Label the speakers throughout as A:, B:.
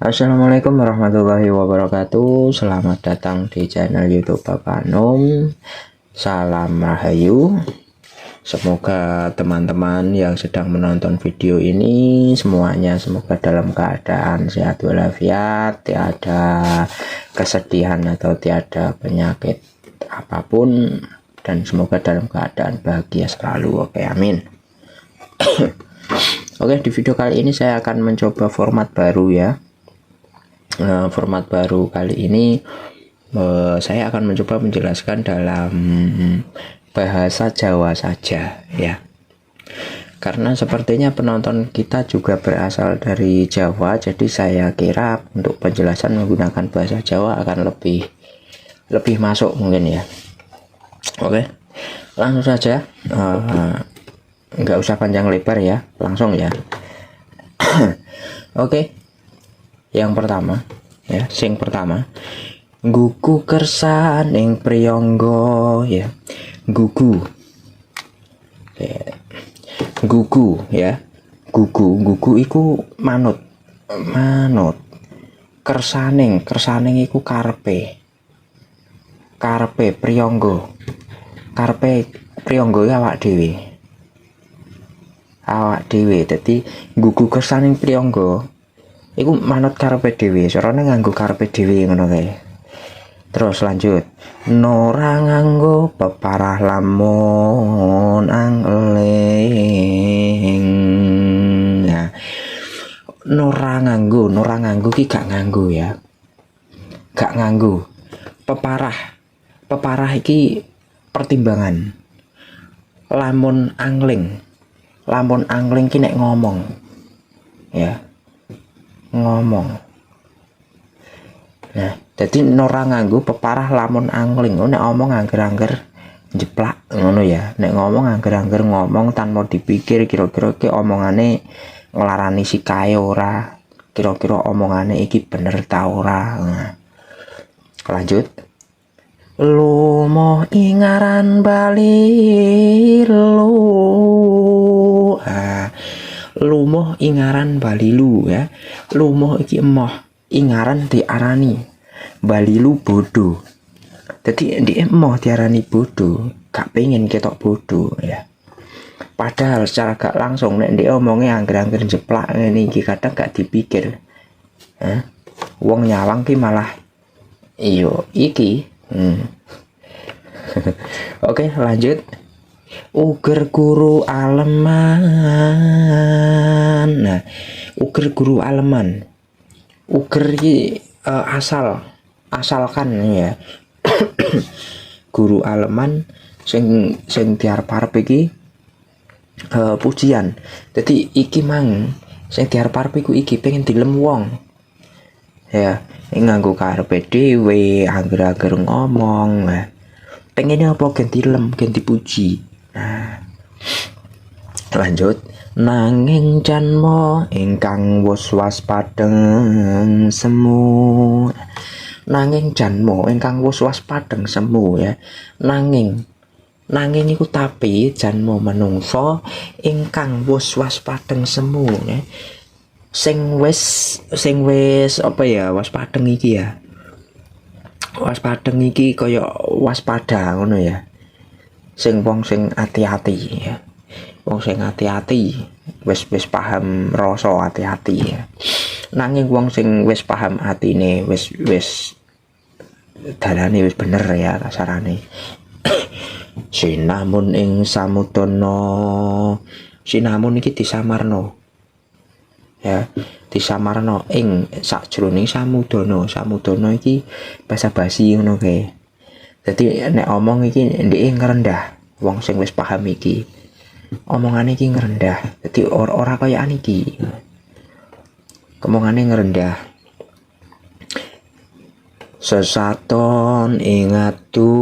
A: Assalamualaikum warahmatullahi wabarakatuh. Selamat datang di channel YouTube Bapak Num. Salam Rahayu. Semoga teman-teman yang sedang menonton video ini semuanya semoga dalam keadaan sehat walafiat, tiada kesedihan atau tiada penyakit apapun, dan semoga dalam keadaan bahagia selalu. Oke, amin. Oke, di video kali ini saya akan mencoba format baru ya. Format baru kali ini saya akan mencoba menjelaskan dalam bahasa Jawa saja ya, karena sepertinya penonton kita juga berasal dari Jawa, jadi saya kira untuk penjelasan menggunakan bahasa Jawa akan lebih masuk mungkin ya. Oke, langsung saja, nggak usah panjang lebar ya, langsung ya. Oke, yang pertama ya, gugu kersan ing priyangga ya, gugu ya, gugu iku manut kersaning iku karepe priyangga awak dhewe dadi gugu kersaning priyangga iku manut karepe dhewe, carane nganggo karepe dhewe ngono kae. Terus lanjut, nora nganggo peparah lamun angling. Nah, nora nganggo ki gak nganggo ya. Gak nganggo. Peparah iki pertimbangan. Lamun angling ki nek ngomong. Ya. Ngomong. Nah, jadi nora nganggo peparah lamun angling. Nek ngomong angger-angger jeplak ngono ya. Nek ngomong angger-angger ngomong tanpa dipikir kira-kira ki omongane nglarani sikae ora. Kira-kira omongane iki bener ta ora. Nah. Lanjut. Lumoh ingaran bali lu. Lumoh ingaran balilu ya. Lumoh iki emoh, ingaran diarani balilu bodoh. Jadi di emoh diarani bodoh, gak pengen ketok bodoh ya. Padahal secara gak langsung nek dia omongnya angger-angger jeplak ngene iki kadang gak dipikir. Wong nyawang ki malah iyo iki. Oke, lanjut. Uger guru aleman. Nah, uger guru aleman. Uger iki asalkan ya. Guru aleman sing diarep-arep iki pujian. Jadi iki mang sing diarep-arep iku iki pengen dilem wong. Ya, nganggo karepe dhewe, angger-angger ngomong. Nah, pengennya apa ganti lem, ganti puji. Nah, lanjut, nanging janmo ingkang wus waspadeng semu. Nanging janmo ingkang wus waspadeng semu ya. Nanging iku tapi janmo menungso ingkang wus waspadeng semu ya. Sing wis apa ya, waspadeng iki ya. Waspadeng iki kaya waspada ngono ya. Sing wong sing hati-hati ya. Wong sing hati-hati wis paham rasa hati-hati ya. Nanging wong sing wis paham atine wis dalane wis bener ya kasarane. Sinamun ing samudana. Sinamun iki disamarno. Ya, disamarno ing sakjroning samudana iki basa-basi ngono kae. Dadi nek omong iki ndek ngrendah, wong sing wis paham iki. Omongane iki ngrendah. Dadi ora kayaan iki. Omongane ngrendah. Sesaton ingatu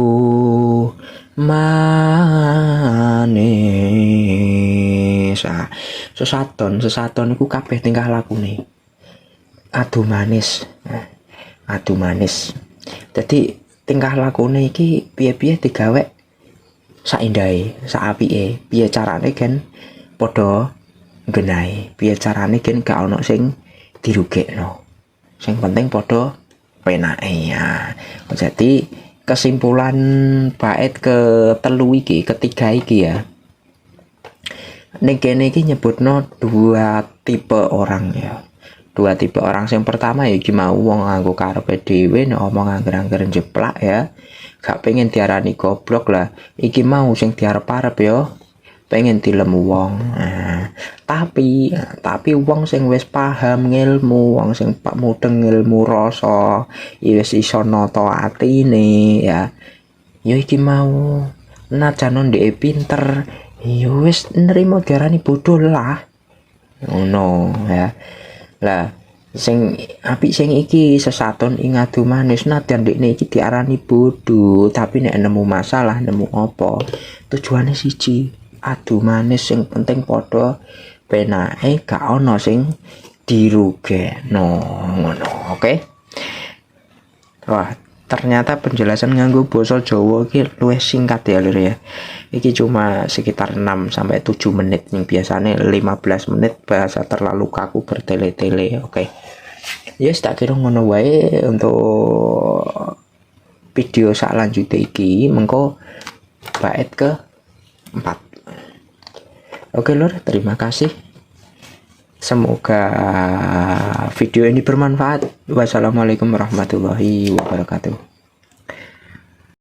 A: manis. Sesaton iku kabeh tingkah lakune. Adu manis. Dadi tingkah lakune iki piye-piye digawe saindahe, saapike. Piye carane gen padha genahe, piye carane gen gak ono sing dirugekno. sing penting podo penake ya. Jadi kesimpulan bait ke telu iki, ketiga iki ya. Ning kene iki nyebutno dua tipe orang ya. Dua tipe orang. Yang pertama ya iki mau wong nganggo karepe dhewe nek omong angger-angger jeplak ya. Gak pengen diarani goblok lah. Iki mau sing diarep-arep ya pengen dilemu wong. Tapi wong sing wis paham ngilmu, wong sing mudeng ilmu rasa, wis iso nata atine ya. Ya iki mau najan ndek pinter, ya wis nerima diarani bodoh lah. Ngono ya. Lah sing apik sing iki sesaton ing adu manis nadyan ndekne iki diarani bodoh, tapi nek nemu masalah, nemu apa, tujuane siji, adu manis sing penting padha penake gak ana sing dirugekno ngono. Oke. Wah, ternyata penjelasan nganggo basa Jawa iki luwih singkat ya lur ya. Iki cuma sekitar 6 sampai 7 menit yang biasanya 15 menit bahasa terlalu kaku bertele-tele. Oke. Yes, tak kira ngono wae untuk video selanjutnya iki mengko bait ke 4. Oke lur, terima kasih. Semoga video ini bermanfaat. Wassalamualaikum warahmatullahi wabarakatuh.